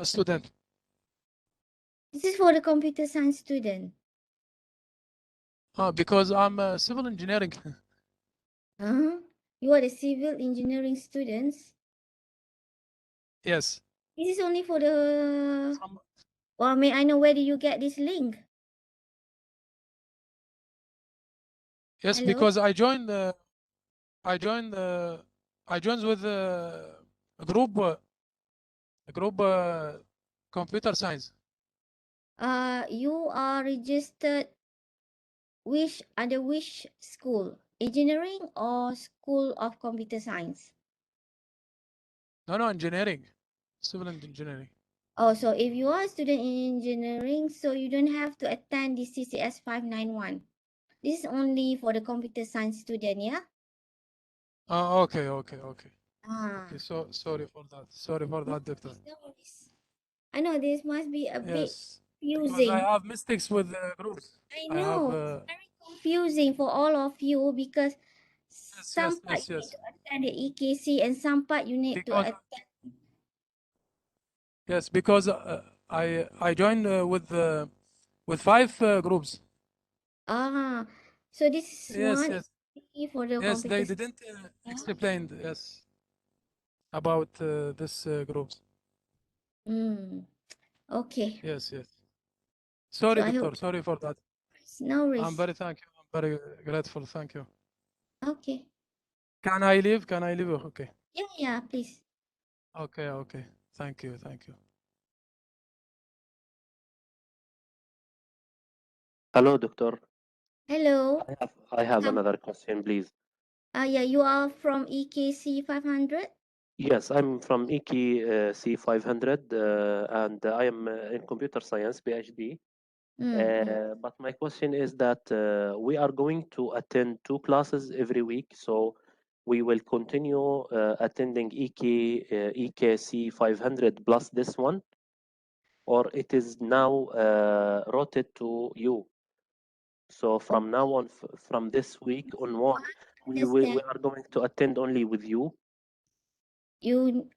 student. This is for the computer science student. Because I'm civil engineering. Huh? You are the civil engineering students. Yes. This is only for the. Some, Or may I know where did you get this link? yes, Hello. because I joined I joined with a group computer science. You are registered which under which school? Engineering or School of Computer Science? No, engineering, civil and engineering. Oh, so if you are a student in engineering, so you don't have to attend the CCS591. This is only for the computer science student, yeah? Okay. Ah. Okay, so sorry for that. Sorry for No that, doctor. worries, no worries. I know this must be a bit Yes, because I confusing. have mistakes with the groups. I I have know it's very confusing for all of you because yes, some part you need yes. to attend the EKC and some part you need to Because attend. yes, because I joined with five groups. Ah, so this Yes, one yes, is only for the yes. They computer didn't science. explain yes about this groups. Mm, okay. Yes. So Sorry, I hope doctor. Sorry for that. no I'm worries. very thank you. I'm very grateful. Thank you. Okay. Can I leave? Can I leave? Okay. Yeah, please. Okay. Thank you. Hello, doctor. Hello. I have Welcome. another question, please. Yeah, you are from EKC 500? Yes, I'm from EKI C500, and I am in computer science PhD. Mm. But my question is that we are going to attend two classes every week, so we will continue attending EKC 500 plus this one, or it is now routed to you. So from Okay. now on, from this week onward, we Understand. are going to attend only with you. You,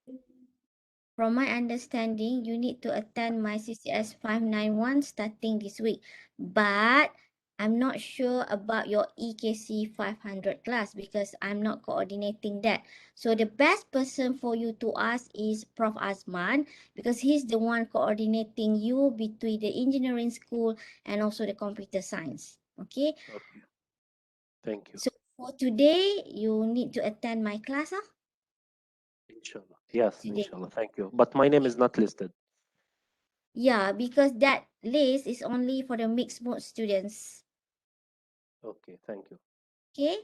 from my understanding, you need to attend my CCS 591 starting this week. But I'm not sure about your EKC 500 class because I'm not coordinating that. So the best person for you to ask is Prof. Azman because he's the one coordinating you between the engineering school and also the computer science. Okay. Okay, thank you. So for today, you need to attend my class Inshallah. Yes, today. inshallah. Thank you. But my name is not listed. Yeah, because that list is only for the mixed mode students. Okay, thank you. Okay.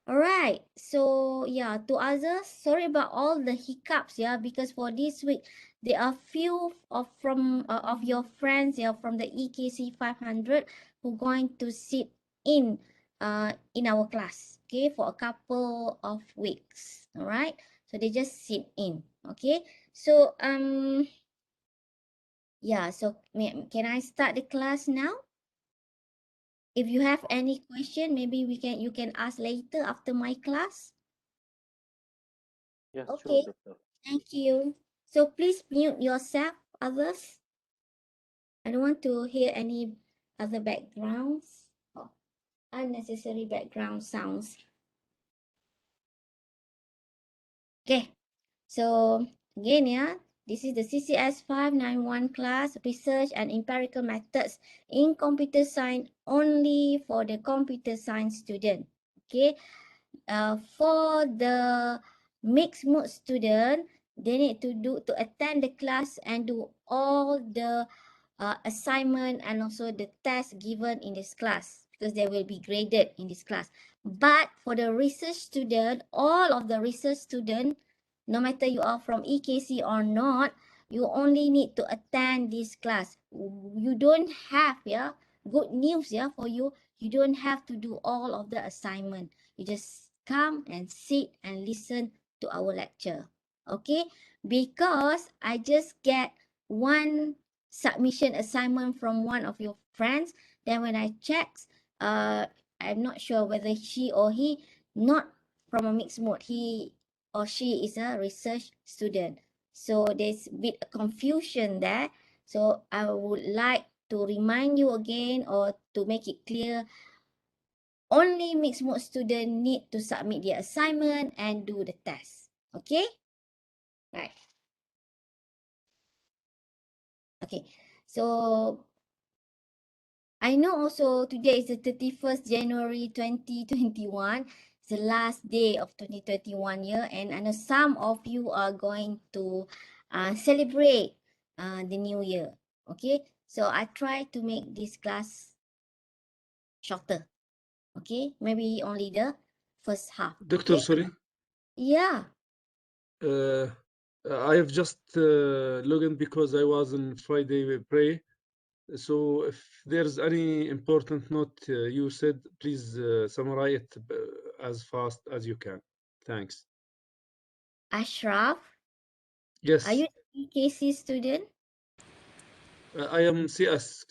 All right. So yeah, to others, sorry about all the hiccups. Yeah, because for this week, there are few of your friends, yeah, from the EKC 500 who going to sit in our class. Okay, for a couple of weeks. All right. So they just sit in. Okay. So yeah. So can I start the class now? If you have any question, maybe you can ask later after my class. Yes, sure, Okay, doctor. thank you. So please mute yourself, others. I don't want to hear any other backgrounds or unnecessary background sounds. Okay, so again, yeah, this is the CCS 591 class, Research and Empirical Methods in Computer Science, only for the computer science student. Okay, for the mixed mode student, they need to attend the class and do all the assignment and also the test given in this class because they will be graded in this class. But for the research student, all of the research student, no matter you are from EKC or not, you only need to attend this class. You don't have, yeah, good news, yeah, for you. You don't have to do all of the assignment. You just come and sit and listen to our lecture. Okay? Because I just get one submission assignment from one of your friends. Then when I checked, I'm not sure whether she or he not from a mixed mode. He or she is a research student. So there's a bit of confusion there. So I would like to remind you again or to make it clear, only mixed mode students need to submit their assignment and do the test. Okay? Right. Okay. So I know also today is the 31st January 2021. It's the last day of 2021 year, and I know some of you are going to celebrate the new year. Okay, so I try to make this class shorter. Okay, maybe only the first half. Doctor, Okay, sorry. yeah. I have just logged in because I was in Friday pray. So if there's any important note you said, please summarize it as fast as you can. Thanks. Ashraf, Yes, are you a EKC student? I am CS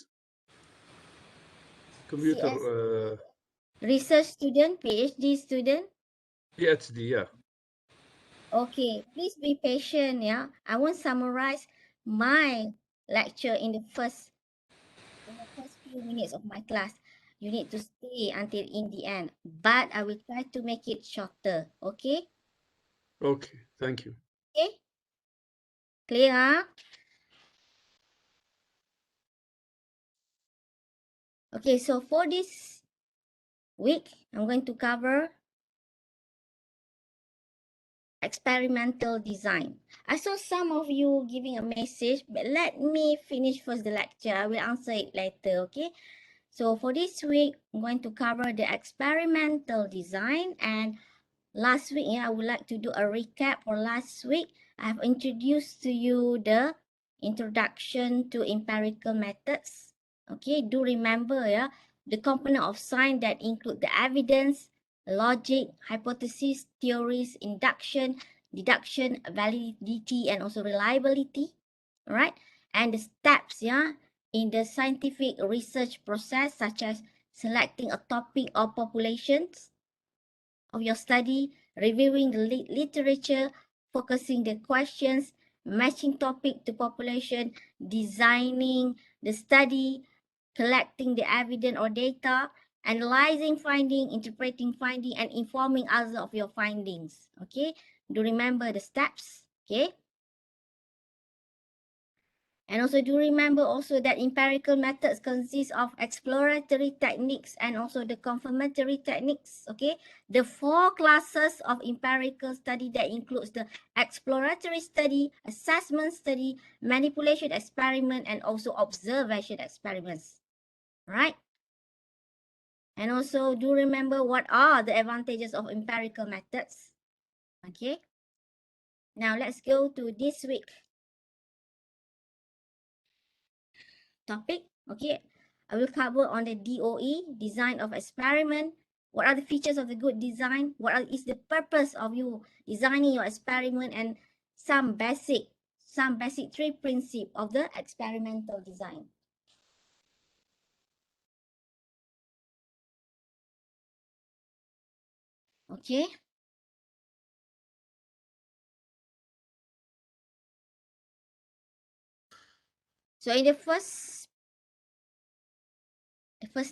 computer CS research student, PhD student? PhD. Yeah. Okay, please be patient, yeah. I won't summarize my lecture in the first few minutes of my class. You need to stay until in the end, but I will try to make it shorter. Okay? Okay. Thank you. Okay? Clear? Huh? Okay, so for this week, I'm going to cover experimental design. I saw some of you giving a message, but let me finish first the lecture. I will answer it later, okay? So for this week, I'm going to cover the experimental design, and last week, I would like to do a recap for last week. I've introduced to you the introduction to empirical methods. Okay, do remember, the component of science that include the evidence, logic, hypothesis, theories, induction, deduction, validity, and also reliability. All right, and the steps, in the scientific research process, such as selecting a topic or populations of your study, reviewing the literature, focusing the questions, matching topic to population, designing the study, collecting the evidence or data, analyzing finding, interpreting finding, and informing others of your findings. Okay, do remember the steps. Okay. And also do remember also that empirical methods consist of exploratory techniques and also the confirmatory techniques, okay? The 4 classes of empirical study that includes the exploratory study, assessment study, manipulation experiment, and also observation experiments, right? And also do remember what are the advantages of empirical methods, okay? Now let's go to this week topic. Okay, I will cover on the DOE, design of experiment. What are the features of the good design? Is the purpose of you designing your experiment, and some basic 3 principles of the experimental design. Okay. So in the first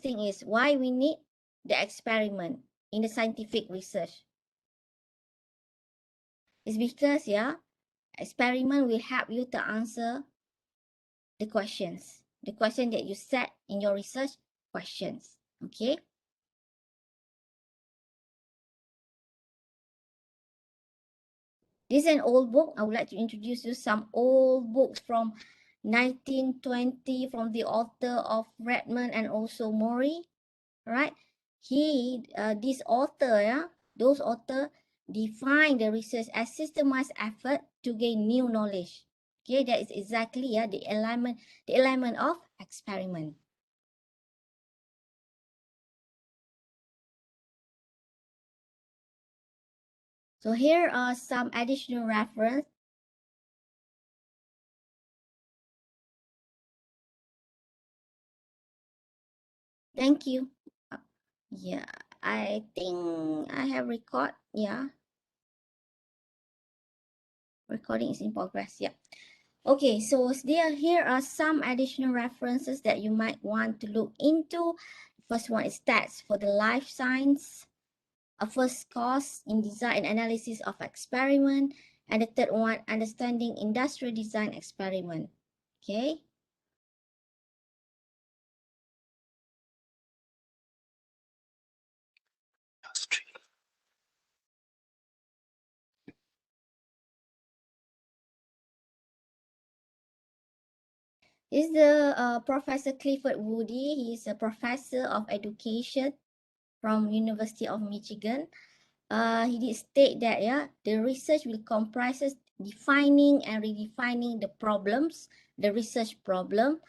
thing is why we need the experiment in the scientific research. It's because, experiment will help you to answer the questions that you set in your research questions. Okay. This is an old book. I would like to introduce you some old books from 1920 from the author of Redmond and also Mori. Right? This author, those author define the research as systemized effort to gain new knowledge. Okay, that is exactly the element of experiment. So here are some additional reference. Thank you. Yeah, I think I have record. Yeah. Recording is in progress. Yeah. Okay, so here are some additional references that you might want to look into. First one is stats for the life science. A first course in design and analysis of experiment. And the third one, understanding industrial design experiment. Okay. This is the Professor Clifford Woody. He is a professor of education from University of Michigan. He did state that the research will comprises defining and redefining the problems, the research problem,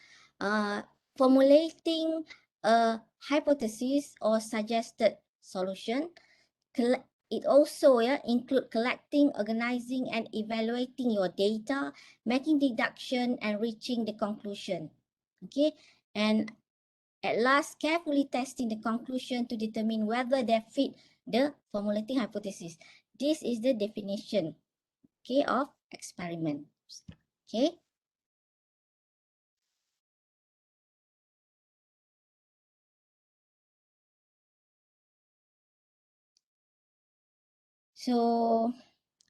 formulating a hypothesis or suggested solution. It also include collecting, organizing, and evaluating your data, making deduction, and reaching the conclusion. Okay, and at last, carefully testing the conclusion to determine whether they fit the formulating hypothesis. This is the definition, okay, of experiment. Okay. So,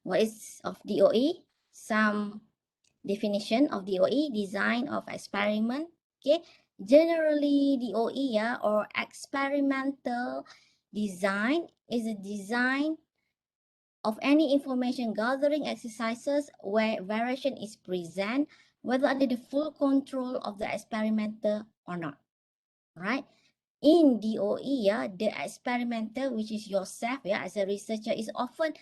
what is of DOE? Some definition of DOE, design of experiment. Okay. Generally, DOE or experimental design is a design of any information gathering exercises where variation is present, whether under the full control of the experimenter or not. Right? In DOE, the experimenter, which is yourself, as a researcher, is often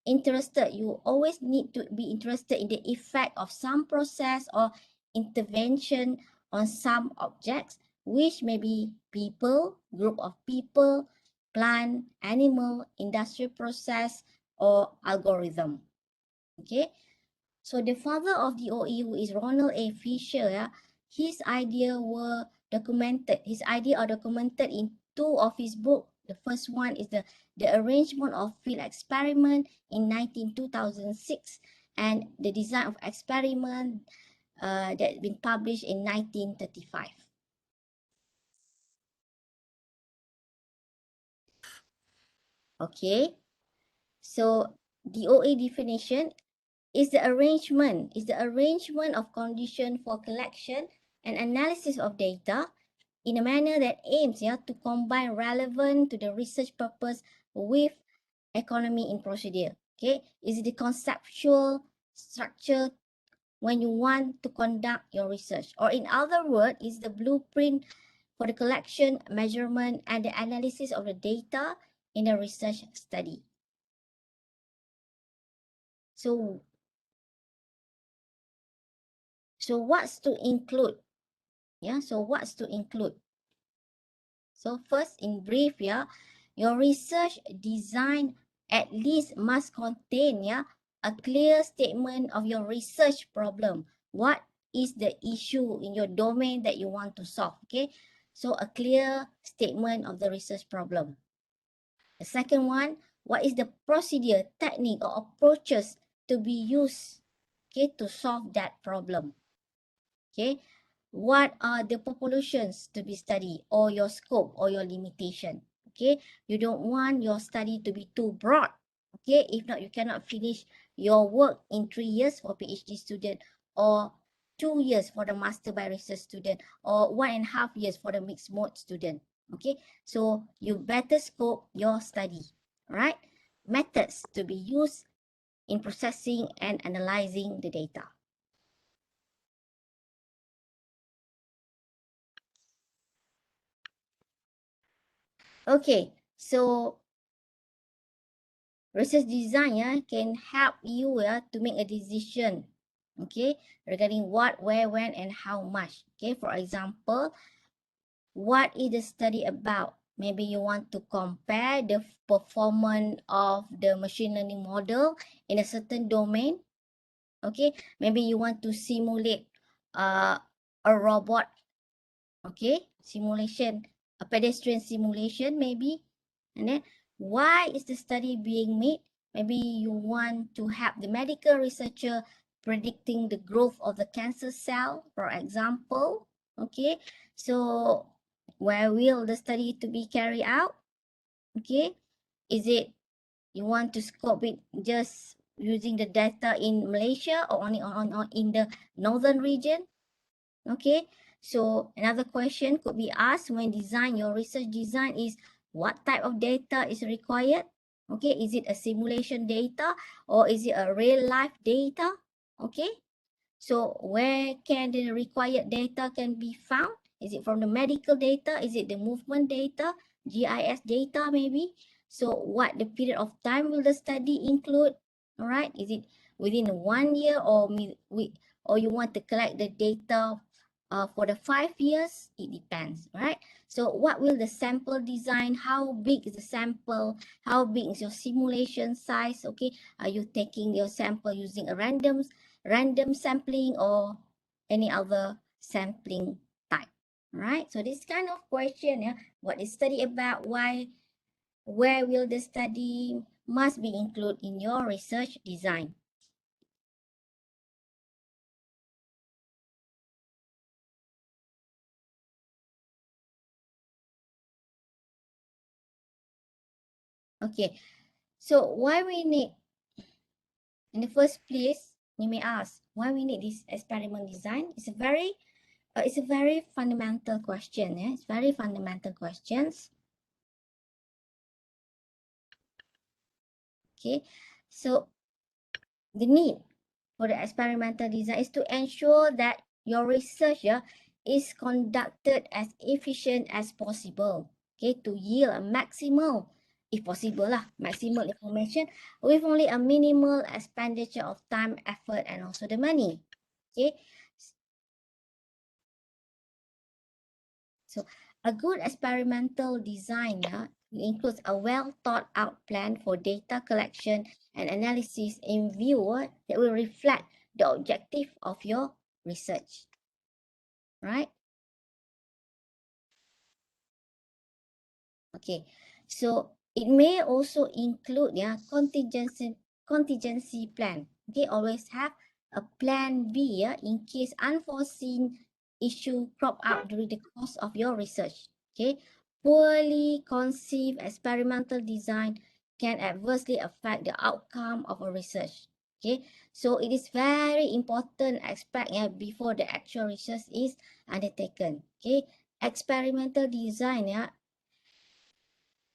interested. You always need to be interested in the effect of some process or intervention on some objects, which may be people, group of people, plant, animal, industrial process, or algorithm. Okay, so the father of DOE, who is Ronald A. Fisher, his idea were documented. His idea are documented in two of his books. The first one is the arrangement of field experiment in 2006, and the design of experiment that been published in 1935. Okay, so DOA definition is the arrangement of condition for collection and analysis of data in a manner that aims to combine relevant to the research purpose with economy in procedure. Okay, is the conceptual structure when you want to conduct your research, or in other words, is the blueprint for the collection, measurement, and the analysis of the data in a research study. So what's to include? So what's to include? So first, in brief, your research design at least must contain a clear statement of your research problem. What is the issue in your domain that you want to solve? Okay, so a clear statement of the research problem. The second one, what is the procedure, technique, or approaches to be used, okay, to solve that problem? Okay, what are the populations to be studied, or your scope or your limitation? Okay, you don't want your study to be too broad. Okay, if not, you cannot finish your work in 3 years for PhD student, or 2 years for the master by research student, or 1.5 years for the mixed mode student. Okay, so you better scope your study. Right? Methods to be used in processing and analyzing the data. Okay, so research design can help you to make a decision, okay, regarding what, where, when, and how much. Okay, for example, what is the study about? Maybe you want to compare the performance of the machine learning model in a certain domain. Okay, maybe you want to simulate a robot. Okay, simulation, a pedestrian simulation maybe. And then, why is the study being made? Maybe you want to help the medical researcher predicting the growth of the cancer cell, for example. Okay, so where will the study to be carried out? Okay, is it you want to scope it just using the data in Malaysia or only on in the northern region? Okay, so another question could be asked when design your research design is what type of data is required? Okay, is it a simulation data or is it a real life data? Okay, so where can the required data can be found? Is it from the medical data? Is it the movement data, GIS data maybe? So what the period of time will the study include? All right, is it within 1 year or you want to collect the data for the 5 years? It depends, right? So what will the sample design? How big is the sample? How big is your simulation size? Okay, are you taking your sample using a random sampling or any other sampling type? Right, so this kind of question, yeah, what is study about, why, where will the study must be included in your research design. Okay, so why we need, in the first place, you may ask why we need this experiment design. It's a very fundamental question. Yeah? It's very fundamental questions. Okay, so the need for the experimental design is to ensure that your research is conducted as efficient as possible. Okay, to yield a maximal, if possible maximal information with only a minimal expenditure of time, effort, and also the money. Okay, so a good experimental design includes a well thought out plan for data collection and analysis in view that will reflect the objective of your research, right? Okay, so it may also include contingency plan. Okay, always have a plan B in case unforeseen issue crop up during the course of your research. Okay, poorly conceived experimental design can adversely affect the outcome of a research. Okay, so it is very important aspect before the actual research is undertaken. Okay, experimental design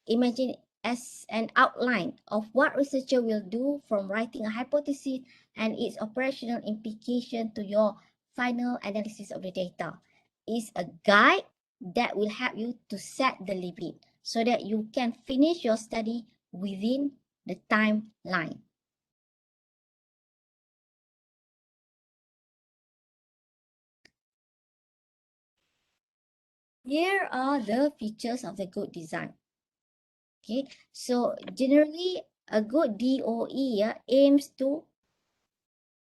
imagine as an outline of what researcher will do from writing a hypothesis and its operational implication to your final analysis of the data. It's a guide that will help you to set the limit so that you can finish your study within the timeline. Here are the features of the good design. Okay, so generally a good DOE aims to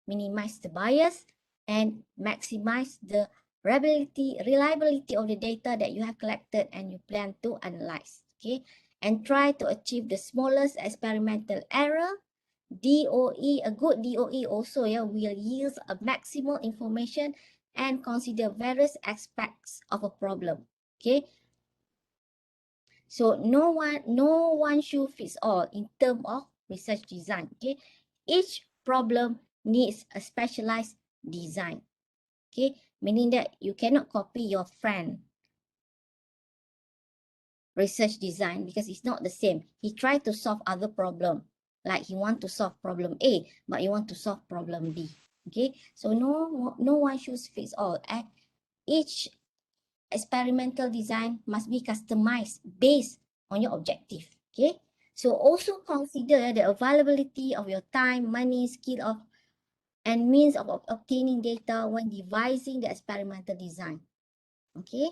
minimize the bias and maximize the reliability of the data that you have collected and you plan to analyze. Okay, and try to achieve the smallest experimental error. DOE, a good DOE also will yield a maximal information and consider various aspects of a problem. Okay, so no one shoe fits all in terms of research design. Okay, each problem needs a specialized design. Okay, meaning that you cannot copy your friend research design because it's not the same. He tried to solve other problem, like he want to solve problem A, but you want to solve problem B. Okay, so no one shoe fits all. Each experimental design must be customized based on your objective. Okay, so also consider the availability of your time, money, skill and means of obtaining data when devising the experimental design. Okay,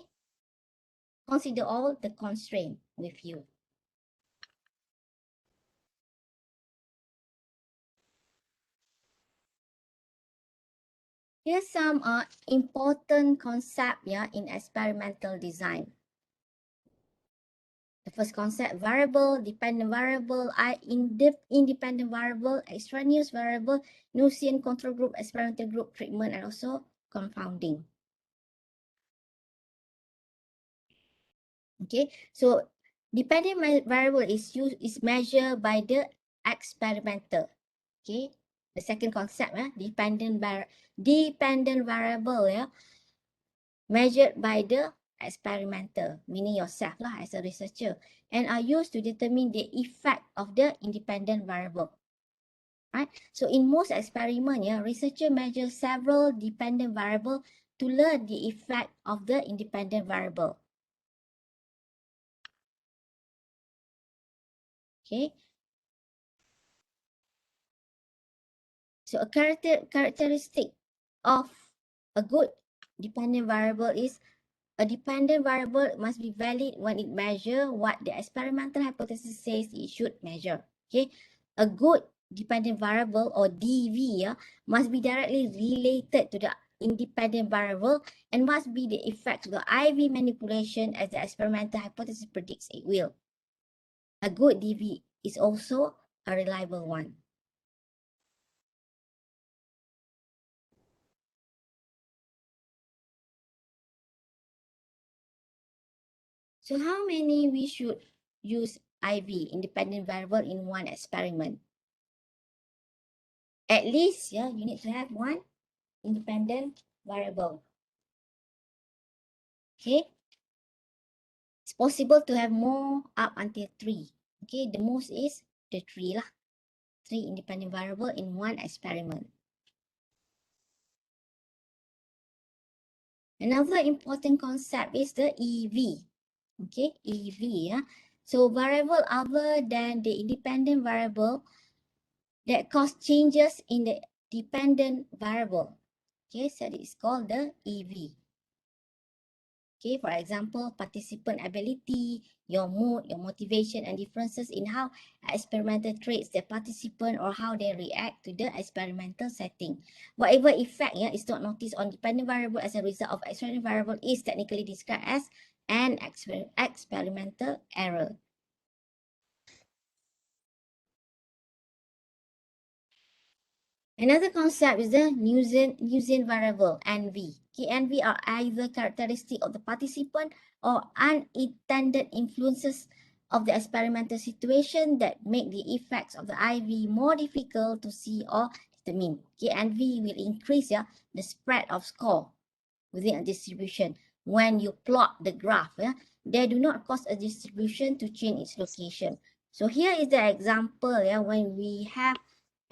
consider all the constraints with you. Here's some important concept in experimental design. The first concept, variable, dependent variable, independent variable, extraneous variable, Gaussian control group, experimental group treatment, and also confounding. Okay, so dependent variable is measured by the experimenter. Okay, the second concept, dependent variable, measured by the experimenter, meaning yourself lah as a researcher, and are used to determine the effect of the independent variable. Right? So in most experiments, researcher measure several dependent variables to learn the effect of the independent variable. Okay. So a characteristic of a good dependent variable is a dependent variable must be valid when it measures what the experimental hypothesis says it should measure. Okay, a good dependent variable or DV must be directly related to the independent variable and must be the effect of the IV manipulation as the experimental hypothesis predicts it will. A good DV is also a reliable one. So how many we should use IV, independent variable, in one experiment? At least, you need to have one independent variable. Okay. It's possible to have more up until 3. Okay, the most is the 3 lah. 3 independent variable in one experiment. Another important concept is the EV. Okay, EV. So variable other than the independent variable that cause changes in the dependent variable. Okay, so it's called the EV. Okay, for example, participant ability, your mood, your motivation, and differences in how experimental traits the participant or how they react to the experimental setting. Whatever effect is not noticed on dependent variable as a result of experimental variable is technically described as an experimental error. Another concept is the Gaussian variable, NV. Okay, NV are either characteristic of the participant or unintended influences of the experimental situation that make the effects of the IV more difficult to see or determine. Okay, NV will increase the spread of score within a distribution. When you plot the graph, they do not cause a distribution to change its location. So here is the example when we have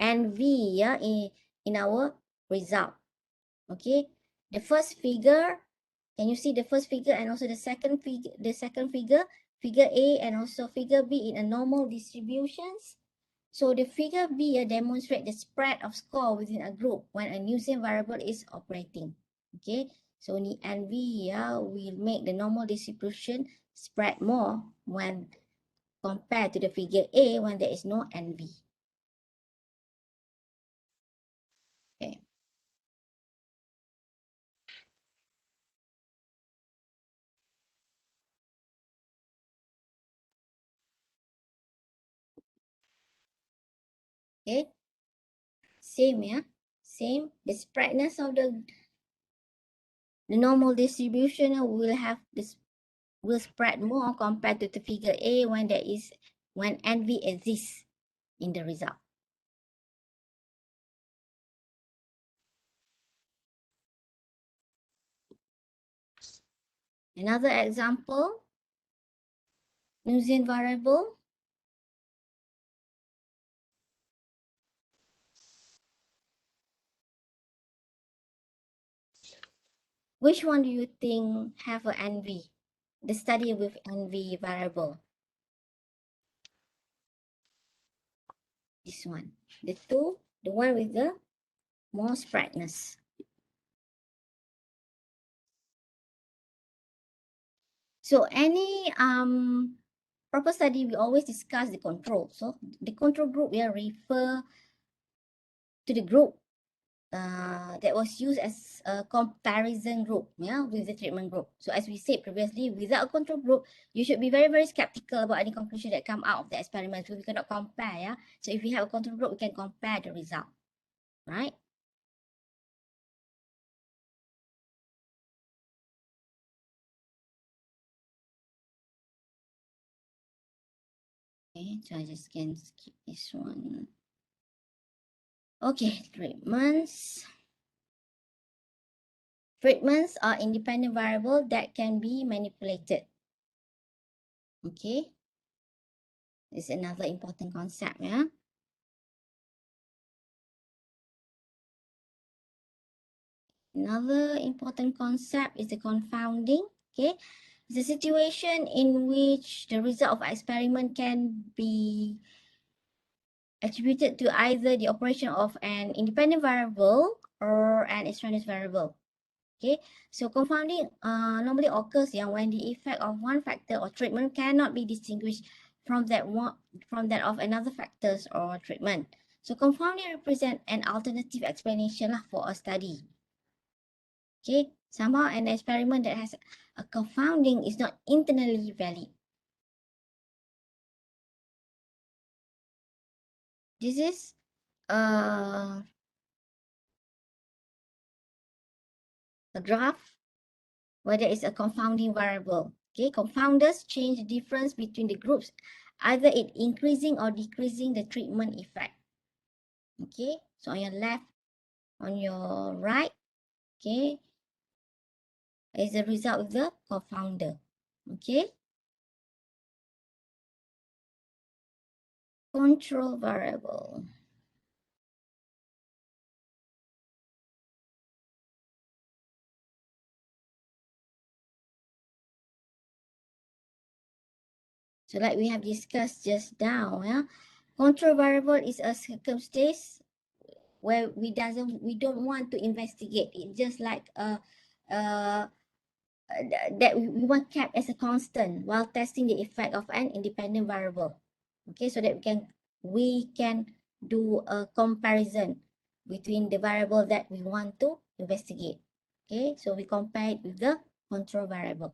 NV in our result. Okay, the first figure, can you see the first figure and also the second figure, figure A and also figure B in a normal distributions? So the figure B demonstrates the spread of score within a group when a Gaussian variable is operating. Okay, so the NV will make the normal distribution spread more when compared to the figure A when there is no NV. Okay. Okay, same same. The spreadness of the normal distribution will spread more compared to the figure A when NV exists in the result. Another example, Gaussian variable. Which one do you think have an NV? The study with NV variable. This one. The one with the more spreadness. So any proper study, we always discuss the control. So the control group will refer to the group that was used as a comparison group, yeah, with the treatment group. So as we said previously, without a control group, you should be very, very skeptical about any conclusion that come out of the experiment. So we cannot compare, yeah. So if we have a control group, we can compare the result, right? Okay, so I just can skip this one. Okay, treatments. Treatments are independent variables that can be manipulated. Okay, this is another important concept, yeah. Another important concept is the confounding. Okay, it's a situation in which the result of experiment can be attributed to either the operation of an independent variable or an extraneous variable. Okay, so confounding normally occurs when the effect of one factor or treatment cannot be distinguished from that of another factors or treatment. So confounding represent an alternative explanation for a study. Okay, somehow an experiment that has a confounding is not internally valid. This is a graph where there is a confounding variable. Okay, confounders change the difference between the groups, either it increasing or decreasing the treatment effect. Okay, so on your left, on your right, okay, is the result of the confounder. Okay, control variable. So like we have discussed just now, control variable is a circumstance where we don't want to investigate it, just like that we want kept as a constant while testing the effect of an independent variable. Okay, so that we can do a comparison between the variable that we want to investigate. Okay, so we compare it with the control variable.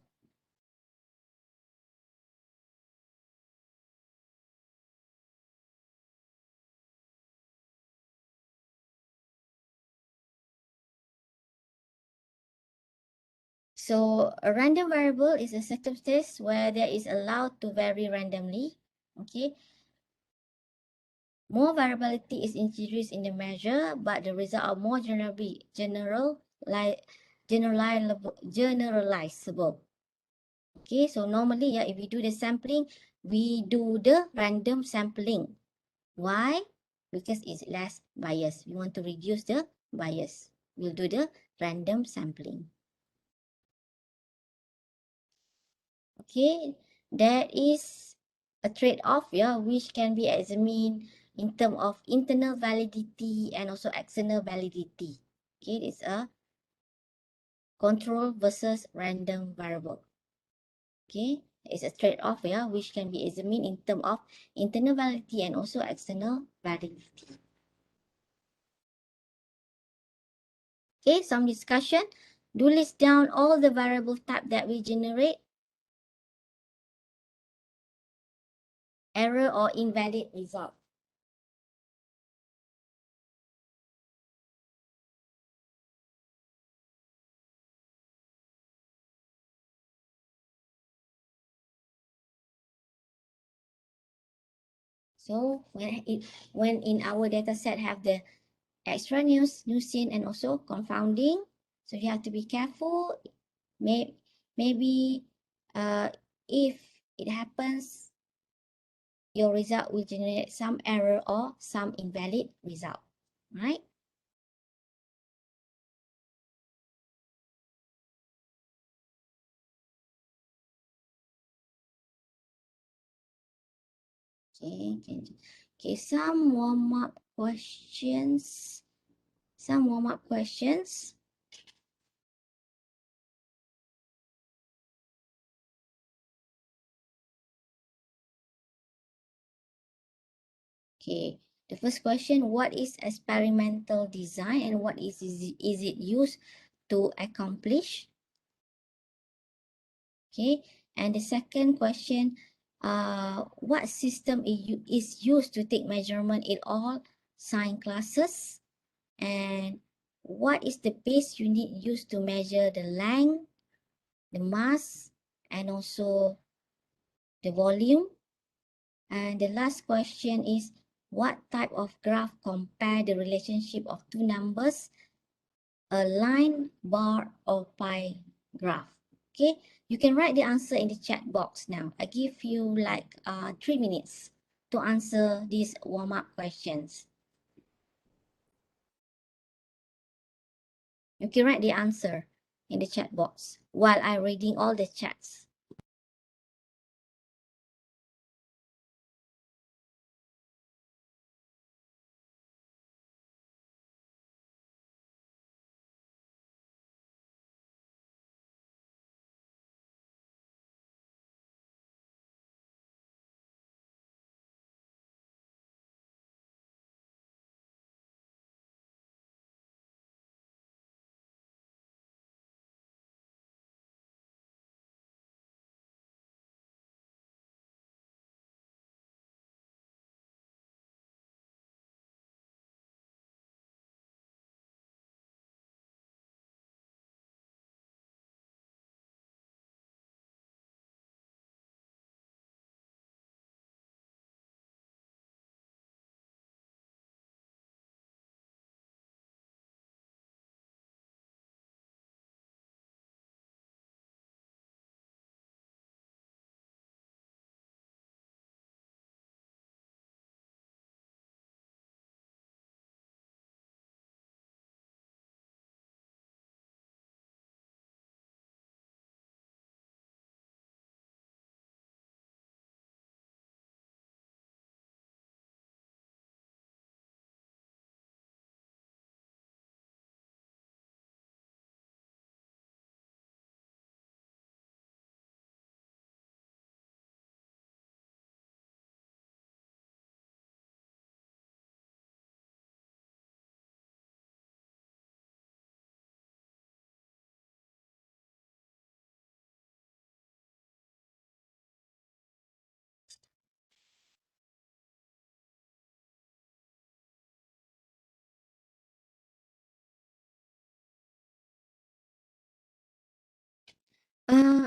So a random variable is a circumstance where there is allowed to vary randomly. Okay, more variability is introduced in the measure, but the result are more generalizable. Okay, so normally, if we do the sampling, we do the random sampling. Why? Because it's less bias. We want to reduce the bias. We'll do the random sampling. Okay, there is a trade-off, which can be examined in terms of internal validity and also external validity. Okay, it's a control versus random variable. Okay, it's a trade-off, which can be examined in terms of internal validity and also external validity. Okay, some discussion. Do list down all the variable type that we generate. Error or invalid result. So when in our data set have the extraneous, Gaussian, and also confounding, so you have to be careful. Maybe if it happens, your result will generate some error or some invalid result, right? Okay, some warm-up questions. Okay, the first question, what is experimental design and what is it used to accomplish? Okay, and the second question, what system is used to take measurement in all science classes? And what is the base unit used to measure the length, the mass, and also the volume? And the last question is, what type of graph compare the relationship of two numbers, a line, bar, or pie graph? Okay, you can write the answer in the chat box now. I give you like 3 minutes to answer these warm-up questions. You can write the answer in the chat box while I'm reading all the chats.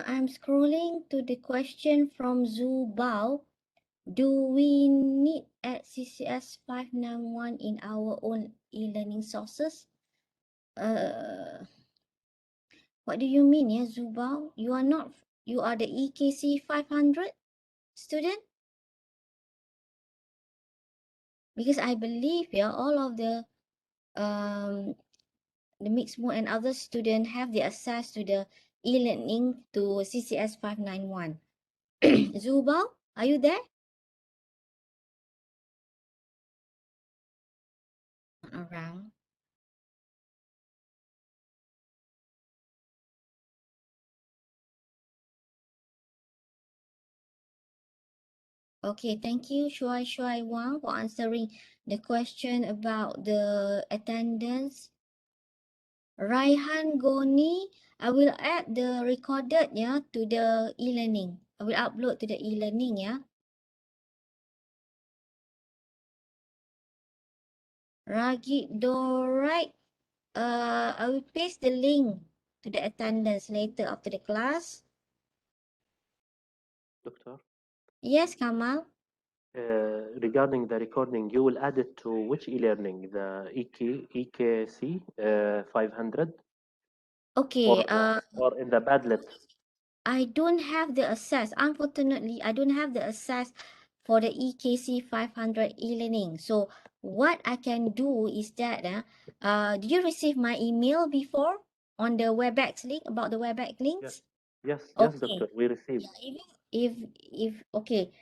I'm scrolling to the question from Zubao. Do we need at CCS591 in our own e-learning sources? What do you mean, yeah, Zubao? You are the EKC 500 student? Because I believe, yeah, all of the mixed mode and other students have the access to the e-learning to CCS 591. Zubao, are you there? Around. Okay, thank you, Shuai Wang, for answering the question about the attendance. Raihan Goni, I will add the recorded, yeah, to the e-learning. I will upload to the e-learning, yeah. Ragit Dorite, I will paste the link to the attendance later after the class. Doctor, Yes, Kamal. regarding the recording, you will add it to which e-learning? The EKC 500 Okay, or in the Padlet? I don't have the access. Unfortunately, I don't have the access for the EKC 500 e-learning. So what I can do is that, did you receive my email before on the WebEx link, about the WebEx links? Yes, Okay. Doctor, we received. Yeah, if okay,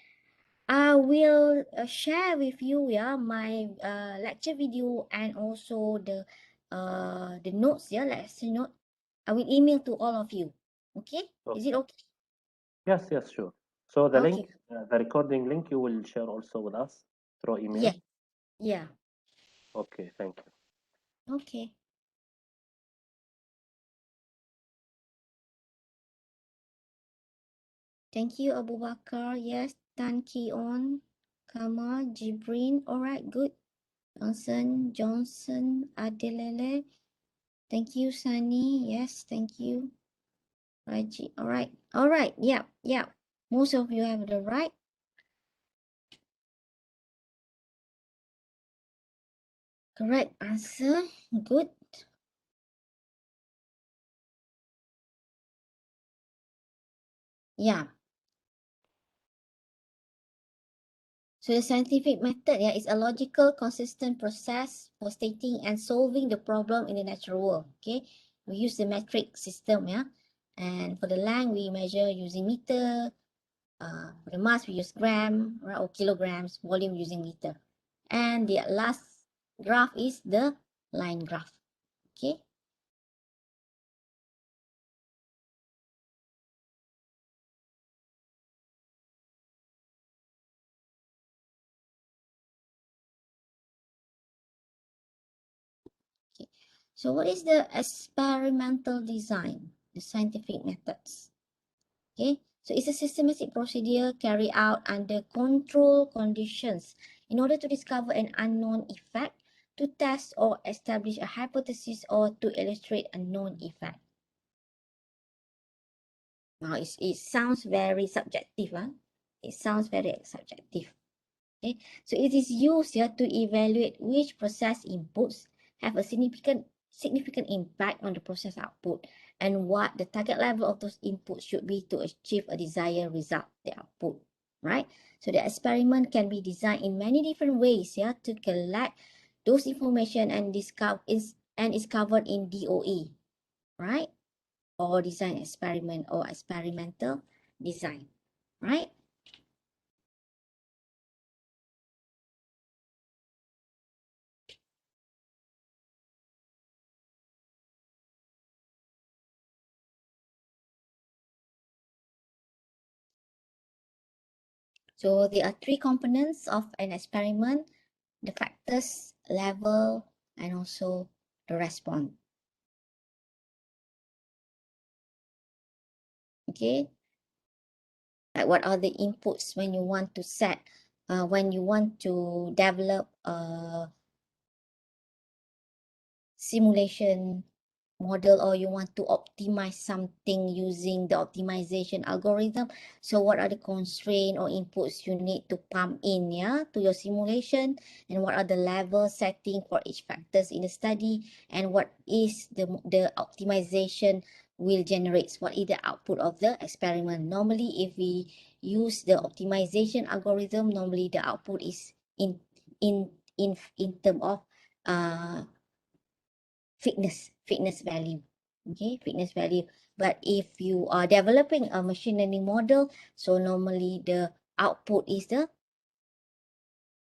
I will share with you, yeah, my lecture video and also the notes, yeah, lecture note. I will email to all of you. Okay? Is it okay? Yes, sure. So the Okay. link, the recording link, you will share also with us through email? Yeah. Okay, thank you. Okay. Thank you, Abu Bakar. Yes, Tan Ki-on, Kamal, Jibrin. All right, good. Johnson, Adelele. Thank you, Sunny. Yes, thank you. Raji. All right. All right. Yeah, yeah. Most of you have the right. Correct answer. Good. Yeah. So the scientific method, yeah, is a logical, consistent process for stating and solving the problem in the natural world. Okay. We use the metric system, yeah. And for the length, we measure using meter. For the mass, we use gram, right, or kilograms. Volume using liter. And the last graph is the line graph. Okay. Okay. So what is the experimental design? The scientific methods. Okay. So it's a systematic procedure carried out under controlled conditions in order to discover an unknown effect, to test or establish a hypothesis, or to illustrate a known effect. Now, it sounds very subjective. Huh? It sounds very subjective. Okay, so it is used here to evaluate which process inputs have a significant impact on the process output, and what the target level of those inputs should be to achieve a desired result, the output, right? So the experiment can be designed in many different ways here to collect those information and is covered in DOE, right? Or design experiment or experimental design, right? So there are three components of an experiment: the factors, level, and also the response. Okay, like what are the inputs when you want to when you want to develop a simulation model, or you want to optimize something using the optimization algorithm. So what are the constraints or inputs you need to pump in, yeah, to your simulation, and what are the level setting for each factors in the study, and what is the optimization will generate, what is the output of the experiment. Normally, if we use the optimization algorithm, normally the output is in term of fitness value. Okay, fitness value. But if you are developing a machine learning model, so normally the output is the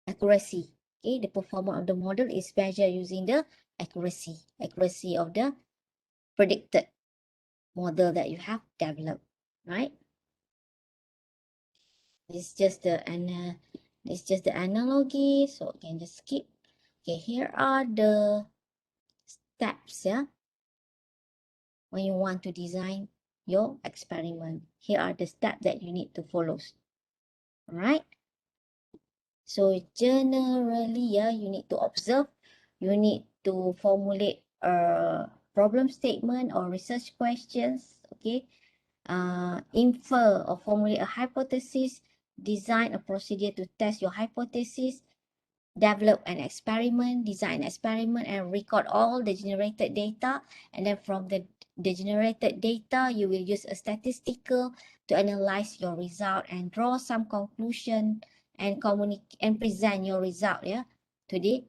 accuracy. Okay, the performance of the model is measured using the accuracy of the predicted model that you have developed, right? This is just the analogy, so you can just skip. Okay, here are the steps, yeah, when you want to design your experiment. Here are the steps that you need to follow. All right. So generally, yeah, you need to observe. You need to formulate a problem statement or research questions. Okay. Infer or formulate a hypothesis. Design a procedure to test your hypothesis. Develop an experiment, design an experiment, and record all the generated data. And then from the generated data, you will use a statistical to analyze your result and draw some conclusion and communicate and present your result, yeah, to the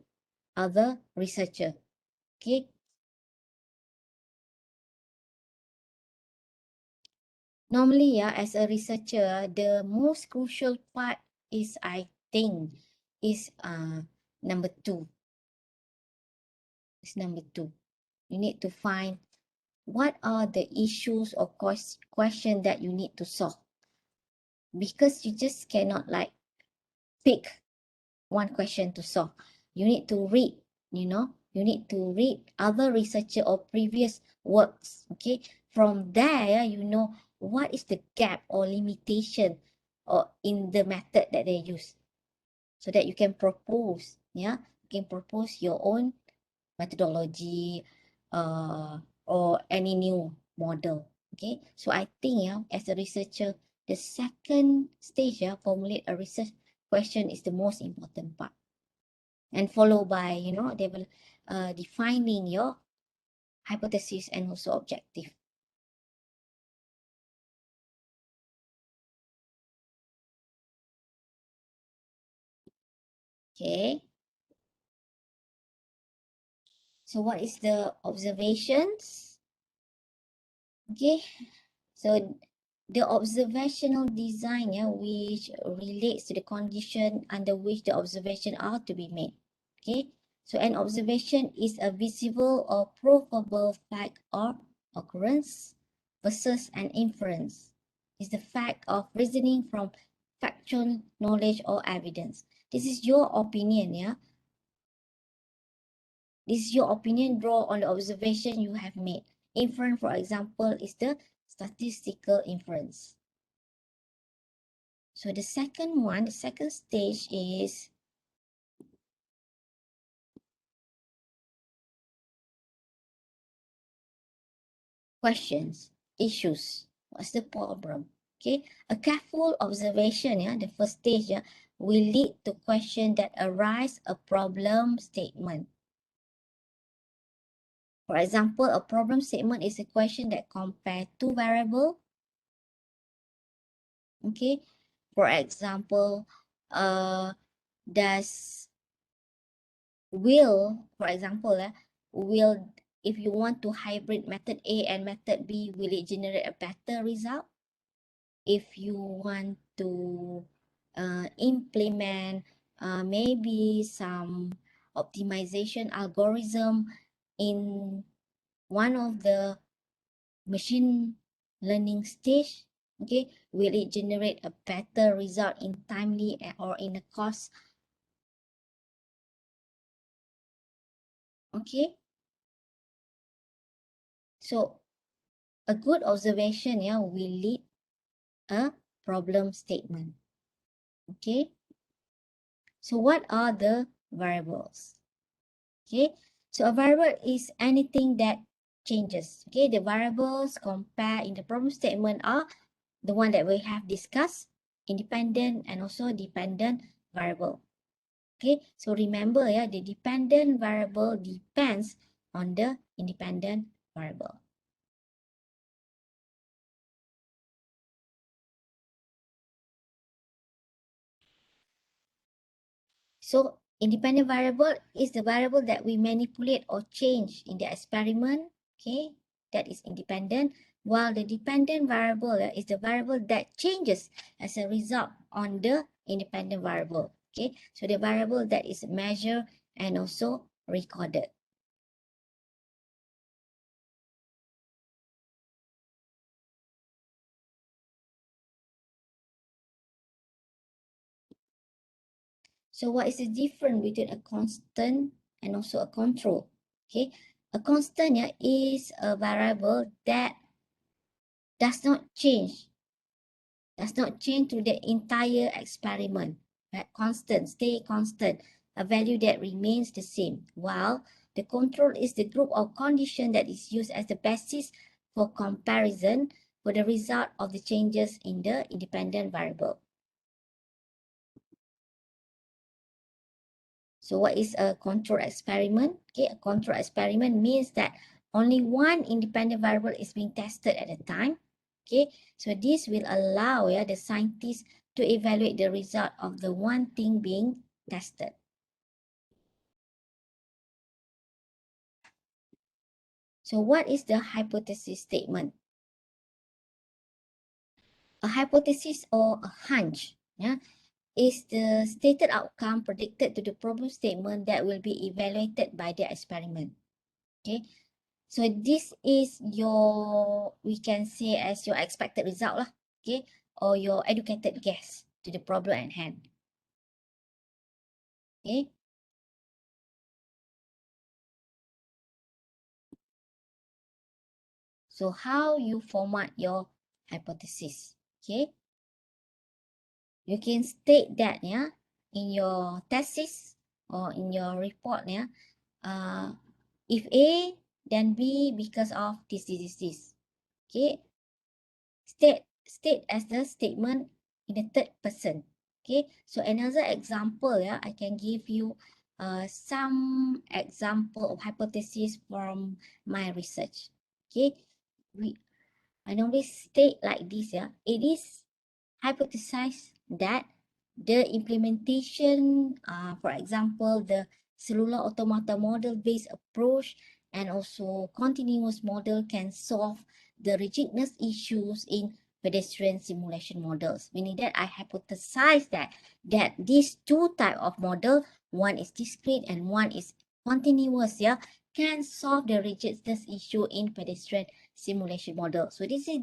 other researcher. Okay. Normally, yeah, as a researcher, the most crucial part is, I think, is number 2. It's number 2. You need to find what are the issues or question that you need to solve, because you just cannot like pick one question to solve. You need to read, you need to read other researcher or previous works. Okay, from there you know what is the gap or limitation or in the method that they use, so that you can propose, yeah, you can propose your own methodology or any new model. Okay, so I think, yeah, as a researcher, the second stage, yeah, formulate a research question is the most important part, and followed by, you know, defining your hypothesis and also objective. Okay, so what is the observations? Okay, so the observational design, yeah, which relates to the condition under which the observation are to be made. Okay, so an observation is a visible or provable fact or occurrence versus an inference is the fact of reasoning from factual knowledge or evidence. This is your opinion, yeah. This is your opinion draw on the observation you have made. Inference, for example, is the statistical inference. So the second one, the second stage is questions, issues. What's the problem? Okay, a careful observation, yeah, the first stage, yeah, will lead to question that arise a problem statement. For example, a problem statement is a question that compare two variables. Okay, for example, does for example, will, if you want to hybrid method A and method B, will it generate a better result? If you want to implement maybe some optimization algorithm in one of the machine learning stage, okay, will it generate a better result in timely or in a cost? Okay, so a good observation, yeah, will lead a problem statement. Okay, so what are the variables? Okay, so a variable is anything that changes. Okay, the variables compared in the problem statement are the one that we have discussed, independent and also dependent variable. Okay, so remember, yeah, the dependent variable depends on the independent variable. So independent variable is the variable that we manipulate or change in the experiment. Okay, that is independent. While the dependent variable is the variable that changes as a result on the independent variable. Okay, so the variable that is measured and also recorded. So what is the difference between a constant and also a control? Okay, a constant, yeah, is a variable that does not change through the entire experiment. Right? Constant, stay constant, a value that remains the same. While the control is the group of conditions that is used as the basis for comparison for the result of the changes in the independent variable. So what is a control experiment? Okay, a control experiment means that only one independent variable is being tested at a time. Okay, so this will allow, yeah, the scientists to evaluate the result of the one thing being tested. So what is the hypothesis statement? A hypothesis or a hunch, yeah, is the stated outcome predicted to the problem statement that will be evaluated by the experiment. Okay, so this is your, we can say as your expected result lah, okay, or your educated guess to the problem at hand. Okay. So how you format your hypothesis. Okay, you can state that in your thesis or in your report if A, then B because of this. Okay, state as the statement in the third person. Okay, so another example, I can give you some example of hypothesis from my research. Okay, I normally state like this. It is hypothesized that the implementation, for example, the cellular automata model-based approach and also continuous model can solve the rigidness issues in pedestrian simulation models. Meaning that I hypothesize that these two type of model, one is discrete and one is continuous, can solve the rigidness issue in pedestrian simulation model. So this is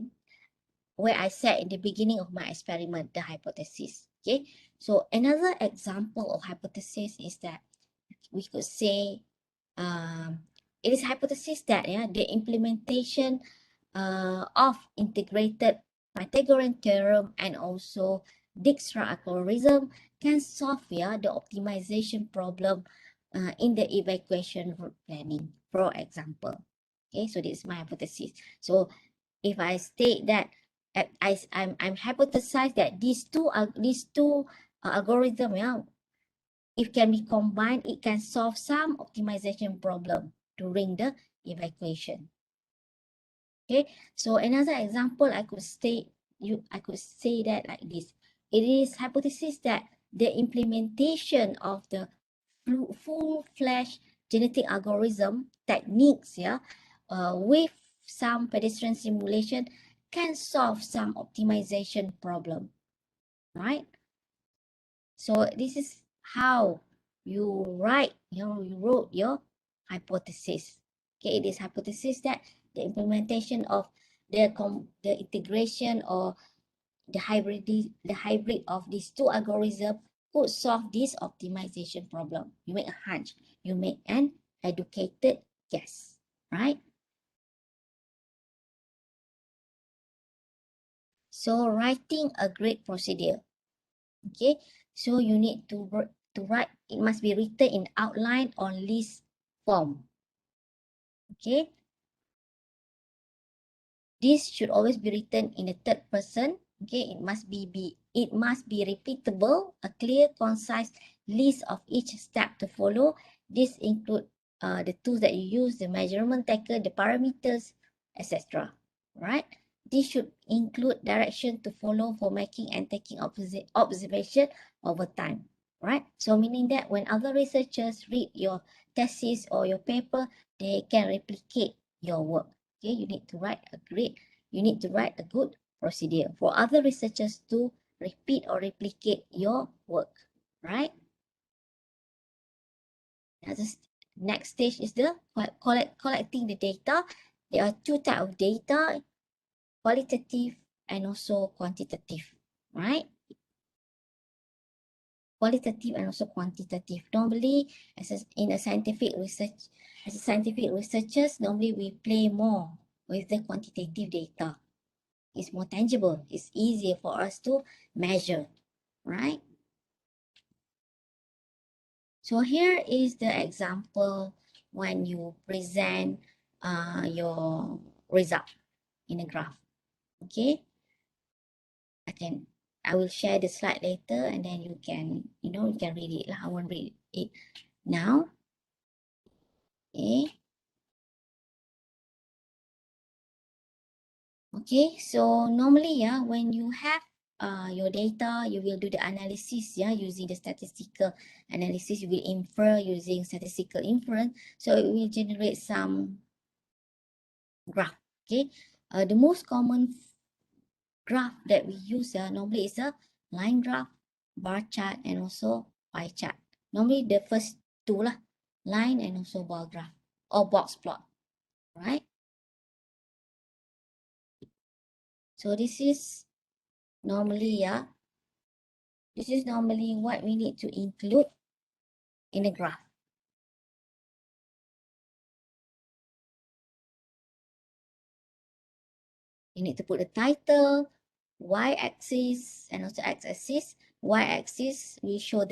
where I said in the beginning of my experiment, the hypothesis. Okay, so another example of hypothesis is that we could say it is hypothesis that the implementation of integrated Pythagorean theorem and also Dijkstra algorithm can solve the optimization problem in the evacuation route planning, for example. Okay, so this is my hypothesis. So if I state that I'm hypothesize that these two algorithm, if can be combined, it can solve some optimization problem during the evacuation. Okay, so another example I could say that like this. It is hypothesis that the implementation of the full-fledged genetic algorithm techniques, with some pedestrian simulation can solve some optimization problem, right? So this is how you write, you wrote your hypothesis. Okay, it is hypothesis that the implementation of the integration or the hybrid of these two algorithms could solve this optimization problem. You make a hunch, you make an educated guess, right? So writing a grid procedure. Okay, so you need to write, it must be written in outline or list form. Okay, this should always be written in the third person. Okay, it must be repeatable, a clear, concise list of each step to follow. This include the tools that you use, the measurement taker, the parameters, etc. Right? This should include direction to follow for making and taking observation over time. Right? So meaning that when other researchers read your thesis or your paper, they can replicate your work. Okay, you need to write a good procedure for other researchers to repeat or replicate your work, right? Now, the next stage is the collecting the data. There are two types of data, qualitative and also quantitative, right? Qualitative and also quantitative. Normally, as scientific researchers, normally we play more with the quantitative data. It's more tangible. It's easier for us to measure, right? So here is the example when you present your result in a graph. Okay, I will share the slide later and then you can read it. I won't read it now. Okay. Okay, so normally, when you have your data, you will do the analysis, using the statistical analysis. You will infer using statistical inference. So it will generate some graph. Okay, the most common graph that we use normally is a line graph, bar chart, and also pie chart. Normally the first two lah, line and also bar graph or box plot, right? So this is normally what we need to include in a graph. You need to put the title, y-axis, and also x-axis. Y-axis we show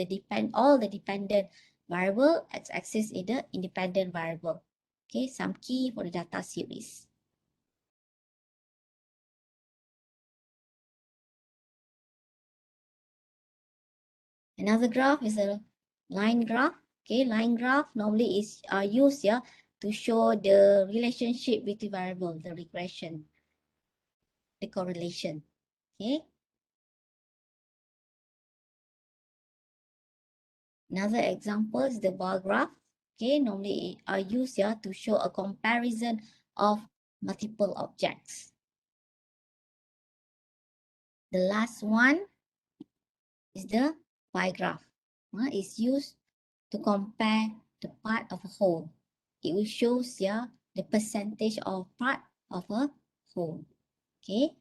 all the dependent variable. X-axis is the independent variable. Okay, some key for the data series. Another graph is a line graph. Okay, line graph normally is used here to show the relationship between variable, the regression, the correlation. Okay. Another example is the bar graph. Okay, normally are used here to show a comparison of multiple objects. The last one is the pie graph. It's used to compare the part of a whole. It will show here the percentage of part of a whole. Okay.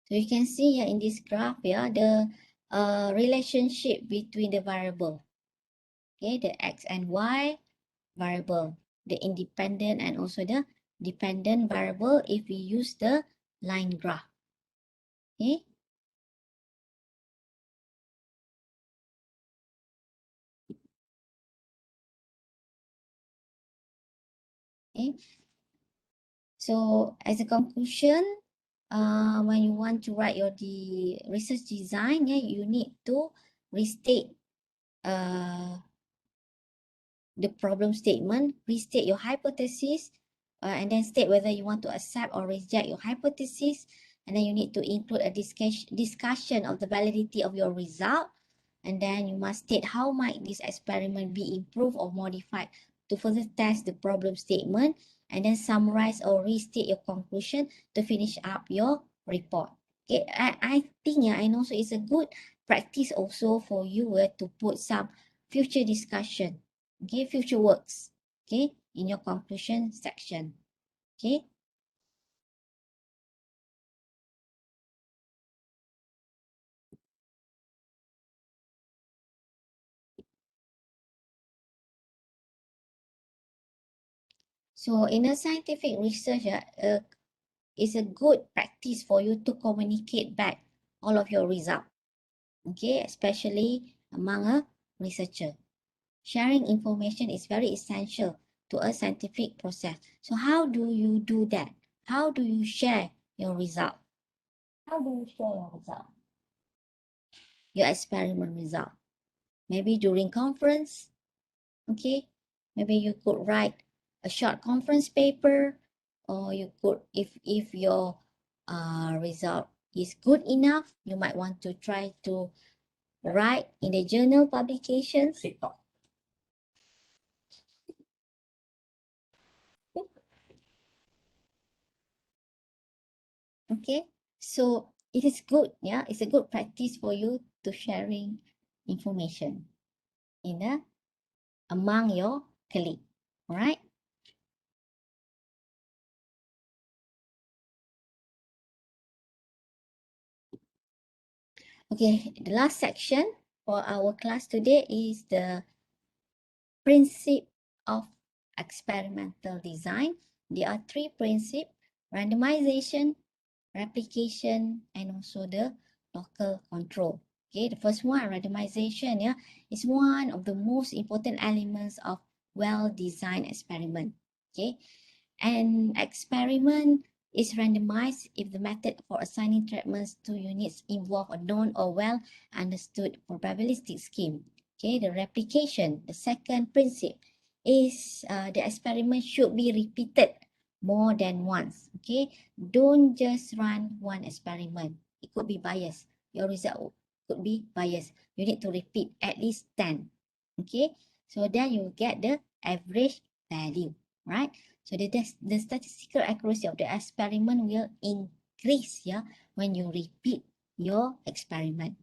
So you can see here in this graph here the relationship between the variable. Okay, the x and y variable, the independent and also the dependent variable if we use the line graph. Okay. Okay. So as a conclusion, when you want to write your research design, yeah, you need to restate the problem statement, restate your hypothesis, and then state whether you want to accept or reject your hypothesis. And then you need to include a discussion of the validity of your result. And then you must state how might this experiment be improved or modified to further test the problem statement. And then summarize or restate your conclusion to finish up your report. Okay, I think, yeah, and also it's a good practice also for you to put some future discussion, okay, future works, okay, in your conclusion section. Okay. So in a scientific research, it's a good practice for you to communicate back all of your results, okay, especially among a researcher. Sharing information is very essential to a scientific process. So how do you do that? How do you share your result? How do you share your result? Your experiment result? Maybe during conference, okay? Maybe you could write a short conference paper, or you could, if your result is good enough, you might want to try to write in the journal publications. Okay, so it is good, yeah, it's a good practice for you to sharing information in among your colleague. All right. Okay, the last section for our class today is the principle of experimental design. There are three principles: randomization, replication, and also the local control. Okay, the first one, randomization, yeah, is one of the most important elements of well-designed experiment. Okay, an experiment is randomized if the method for assigning treatments to units involve a known or well understood probabilistic scheme. Okay, the replication, the second principle, is the experiment should be repeated more than once. Okay, don't just run one experiment. It could be biased. Your result could be biased. You need to repeat at least 10. Okay, so then you get the average value, right? So the statistical accuracy of the experiment will increase, yeah, when you repeat your experiment.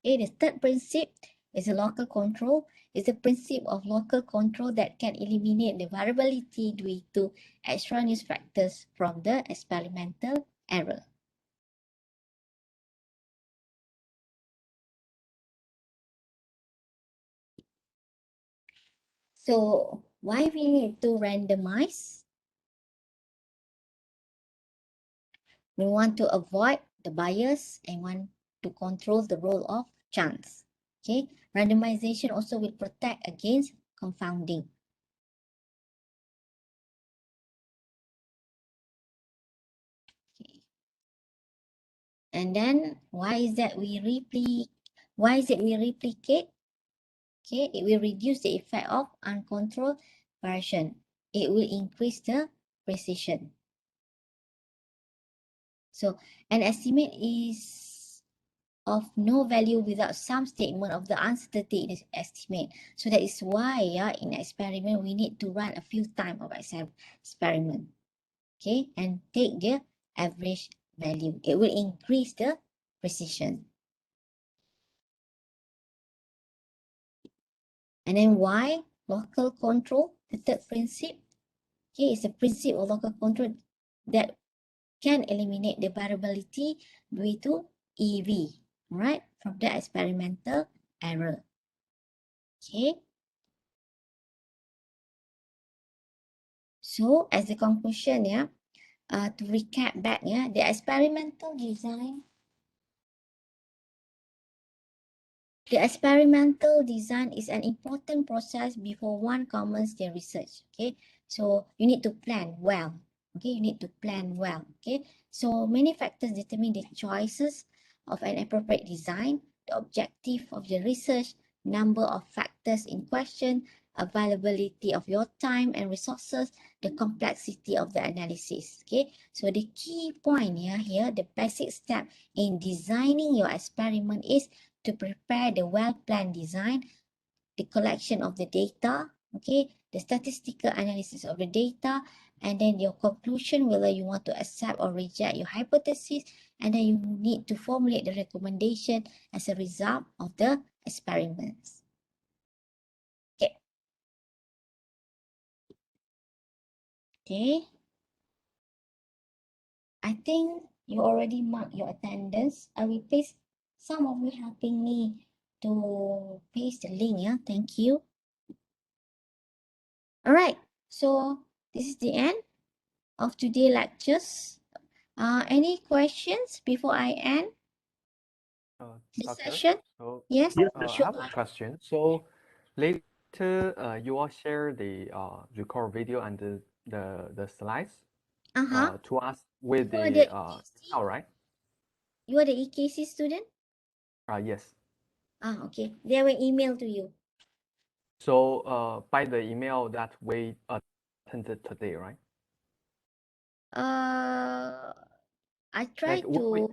Okay, the third principle is a local control. It's the principle of local control that can eliminate the variability due to extraneous factors from the experimental error. So why we need to randomize? We want to avoid the bias and want to control the role of chance. Okay, randomization also will protect against confounding. Okay. And then why is it we replicate? Okay, it will reduce the effect of uncontrolled variation. It will increase the precision. So an estimate is of no value without some statement of the uncertainty in the estimate. So that is why in experiment we need to run a few times of experiment. Okay, and take the average value. It will increase the precision. And then why local control? The third principle. Okay, it's a principle of local control that can eliminate the variability due to EV, right? From the experimental error. Okay. So as a conclusion, to recap back, the experimental design. The experimental design is an important process before one commences their research. Okay, so you need to plan well. Okay, you need to plan well. Okay, so many factors determine the choices of an appropriate design, the objective of the research, number of factors in question, availability of your time and resources, the complexity of the analysis. Okay, so the key point here, the basic step in designing your experiment is to prepare the well-planned design, the collection of the data, okay, the statistical analysis of the data, and then your conclusion, whether you want to accept or reject your hypothesis, and then you need to formulate the recommendation as a result of the experiments. Okay. Okay. I think you already marked your attendance. I will paste some of you helping me to paste the link. Yeah, thank you. All right, so this is the end of today's lectures. Any questions before I end the Doctor, session? so Yes, I sure. have a question. So later, you will share the record video and the slides to us with You are the the EKC? all right? You are the EKC student? Yes. Okay. They will email to you. So by the email that we attended today, right? I try Like to.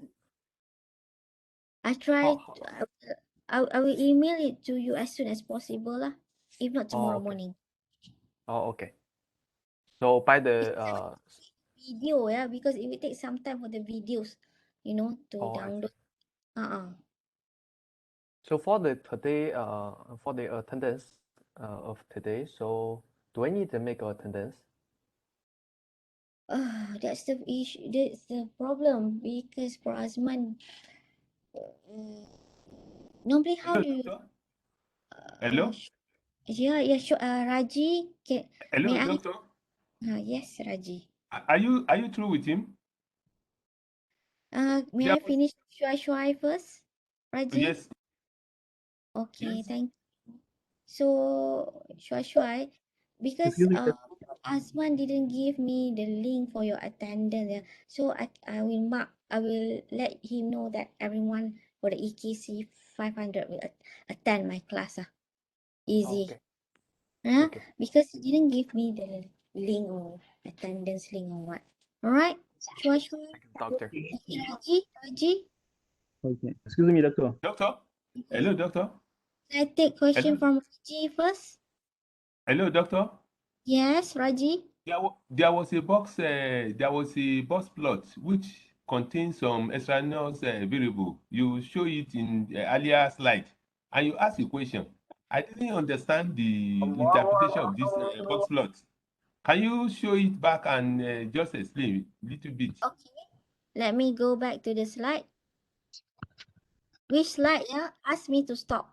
I will email it to you as soon as possible lah. If not tomorrow okay. morning. Oh, okay. So by the Video, because it will take some time for the videos, to oh, I see. download. So for the today, for the attendance of today, so do I need to make attendance? That's the issue. That's the problem because for Azman, normally how Hello, do you? doctor. Hello. Yeah, sure. Raji, Hello, may I? doctor. Yes, Raji. Are you through with him? May There I was- finish Shuai first, Raji? Yes. Okay, Yes. thank you. So Shuai, because Excuse me, Azman didn't give me the link for your attendance, so I will let him know that everyone for the EKC 500 will attend my class. Easy. Okay. Huh? Okay. Because you didn't give me the link or attendance link or what. Alright? Sure. Thank you, doctor. Okay, Raji? okay. Excuse me, doctor. Doctor. Okay. Hello, doctor. Can I take question Hello. from Raji first? Hello, doctor. Yes, Raji? There was a box. There was a box plot which contains some extraneous variable. You show it in the earlier slide, and you ask a question. I didn't understand the interpretation of this box plot. Can you show it back and just explain a little bit? Okay. Let me go back to the slide. Which slide, Ask me to stop.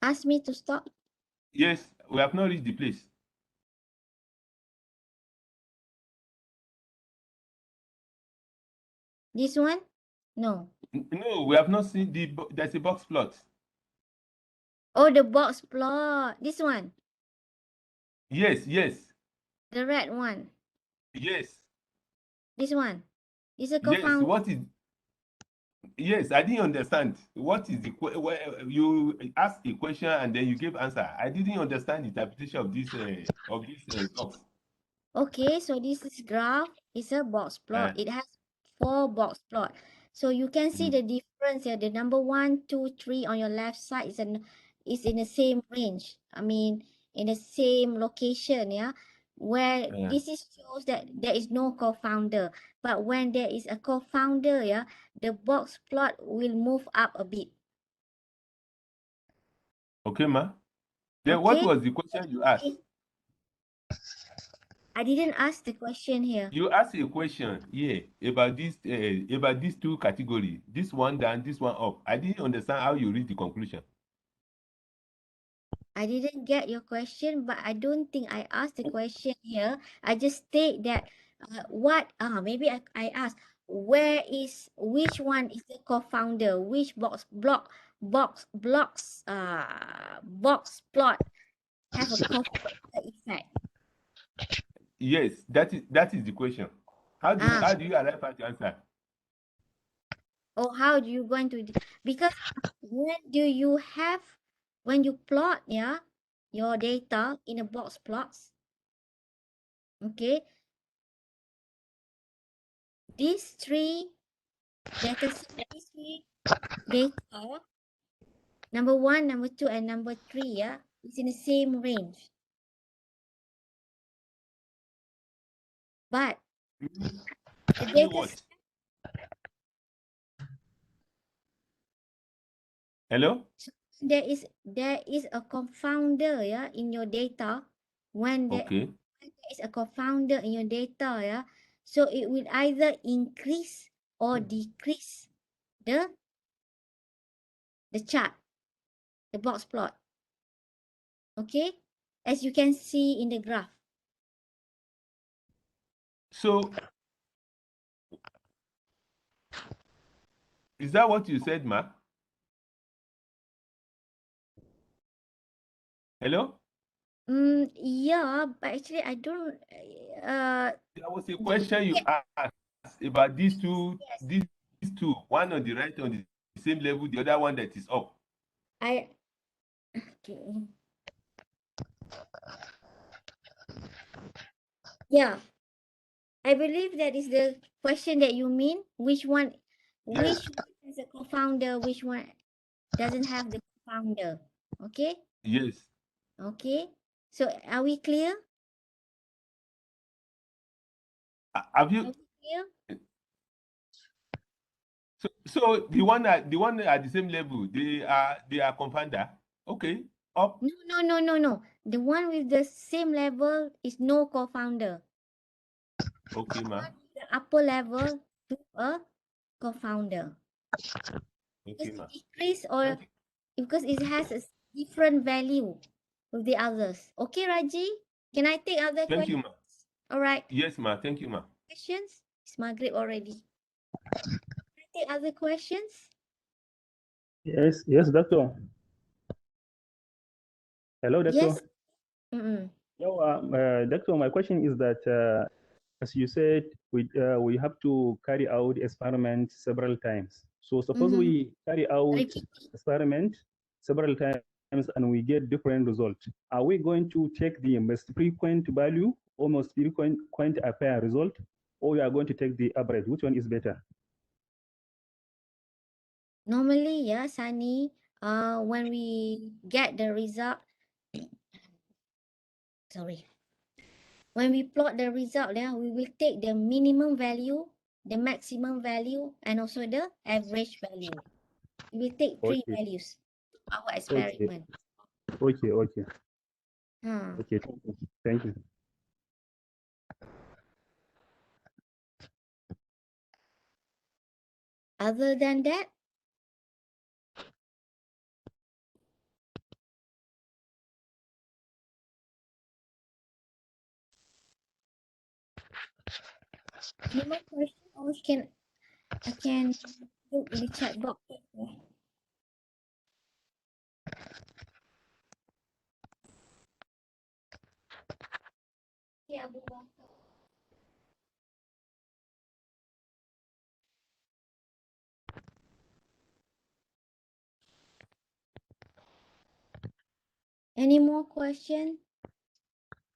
Ask me to stop. Yes, we have not reached the place. This one? No. No, we have not seen there's a box plot. Oh, the box plot. This one. Yes, yes, The red one. yes, This one. Is a yes. co-founder. What is? Yes, I didn't understand. What is the you asked a question and then you gave answer. I didn't understand the interpretation of this box. Okay, so this is graph. It's a box plot. It has 4 box plot. So you can see the difference here. The number 1, 2, 3 on your left side is in the same range. I mean, in the same location, yeah. Where this shows that there is no co-founder. But when there is a co-founder, yeah, the box plot will move up a bit. Okay, ma. Then what Okay. was the question you asked? I didn't ask the question here. You asked a question, yeah, about these two categories. This one down, this one up. I didn't understand how you reach the conclusion. I didn't get your question, but I don't think I asked the question here. I just state that maybe I asked which one is the co-founder, which box plot have a co-founder effect. Yes, that is the question. How do you arrive at the answer? Or how do you going to because when you plot your data in a box plots, okay, these three data number 1, number 2, and number 3 is in the same range. But the data set, Hello? there is a confounder in your data. When there is a confounder in your data, so it will either increase or decrease the chart, the box plot. Okay, as you can see in the graph. So is that what you said, ma? Hello? Yeah, but actually I don't There was a question you asked about these two, one on the right on the same level, the other one that is up. Okay. Yeah. I believe that is the question that you mean. Which one is a co-founder, which one doesn't have the co-founder. Okay? Yes. Okay. So are we clear? Have you? So the one at the same level, they are confounder. Okay. Up. No. The one with the same level is no co-founder. Okay, ma. The upper level to a co-founder. Okay, ma. Decrease or because it has a different value with the others. Okay, Raji? Can I take other questions? Thank you, ma. All right. Yes, ma. Thank you, ma. Questions? It's Maghrib already. Can I take other questions? Yes, doctor. Hello, doctor. Yes. Doctor, my question is that, as you said, we have to carry out experiments several times. So suppose we carry out experiment several times and we get different results. Are we going to take the most frequent value or most frequent appear result, or we are going to take the average? Which one is better? Normally, Sunny, when we get the result, when we plot the result, we will take the minimum value, the maximum value, and also the average value. We will take 3 values. Our experiment. Okay. Okay, thank you. Thank you. Other than that, Any more question, or I can look in the chat box. Yeah, Abu Bakar. Any more question?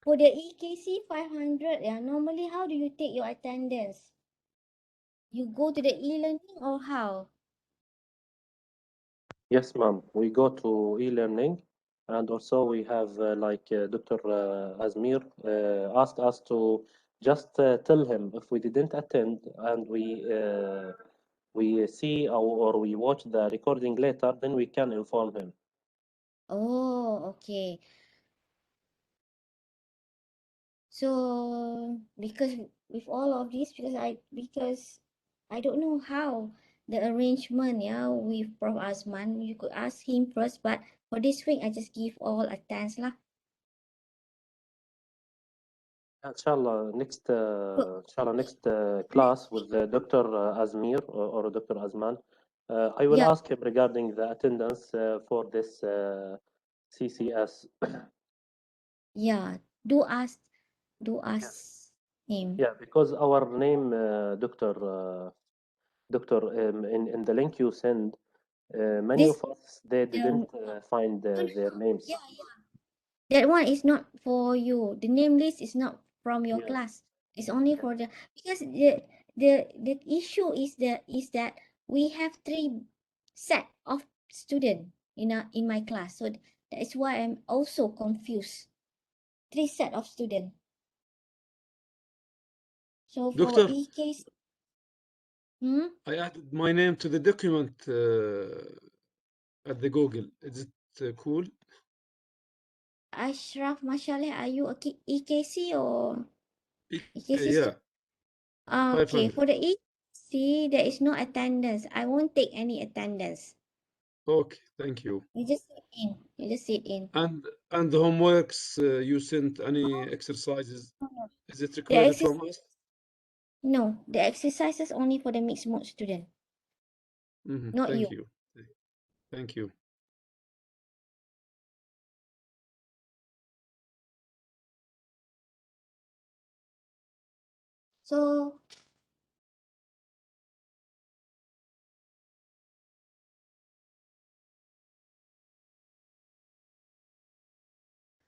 For the EKC 500, yeah, normally how do you take your attendance? You go to the e-learning or how? Yes, ma'am. We go to e-learning, and also we have Dr. Azmir asked us to just tell him if we didn't attend and we see or we watch the recording later, then we can inform him. Oh, okay. So because with all of this, because I don't know how the arrangement, yeah, with Prof. Azman. You could ask him first, but for this week, I just give all attends lah. Inshallah, next class with Dr. Azmir or Dr. Azman, I will Yeah, ask him regarding the attendance for this CCS. yeah. Do ask him. Yeah, because our name, Doctor, in the link you send, many This of us they didn't find no, no, their no. names. Yeah, yeah. That one is not for you. The name list is not from your Yeah, class. It's only yeah. for the because the issue is that we have 3 set of student in my class. So that is why I'm also confused. 3 set of student. So for Doctor, EKC, I added my name to the document at the Google. Is it cool? Ashraf Mashaleh, are you a EKC or EKC Yeah, student? Okay, 500. for the EKC, there is no attendance. I won't take any attendance. Okay, thank you. You just sit in. You just sit in. And the homeworks you sent, any exercises, No. is it The required from us? No, the exercises only for the mixed mode student, not Thank you. you. Thank you. So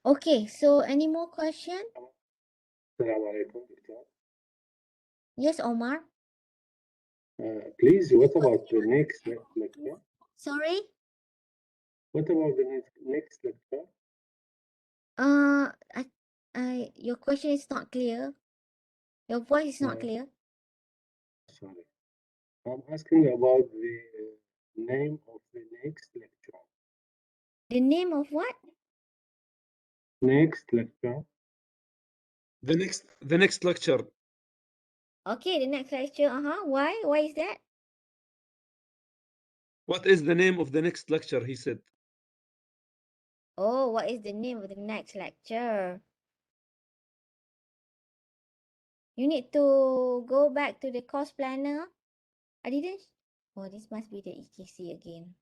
okay, so any more question? Yes, Omar. Please, what about the next lecture? Sorry. What about the next lecture? Your question is not clear. Your voice is not clear. Sorry, I'm asking about the name of the next lecture. The name of what? Next lecture. The next lecture. Okay, the next lecture. Why? Why is that? What is the name of the next lecture? He said. Oh, what is the name of the next lecture? You need to go back to the course planner. I didn't. Oh, this must be the EKC again.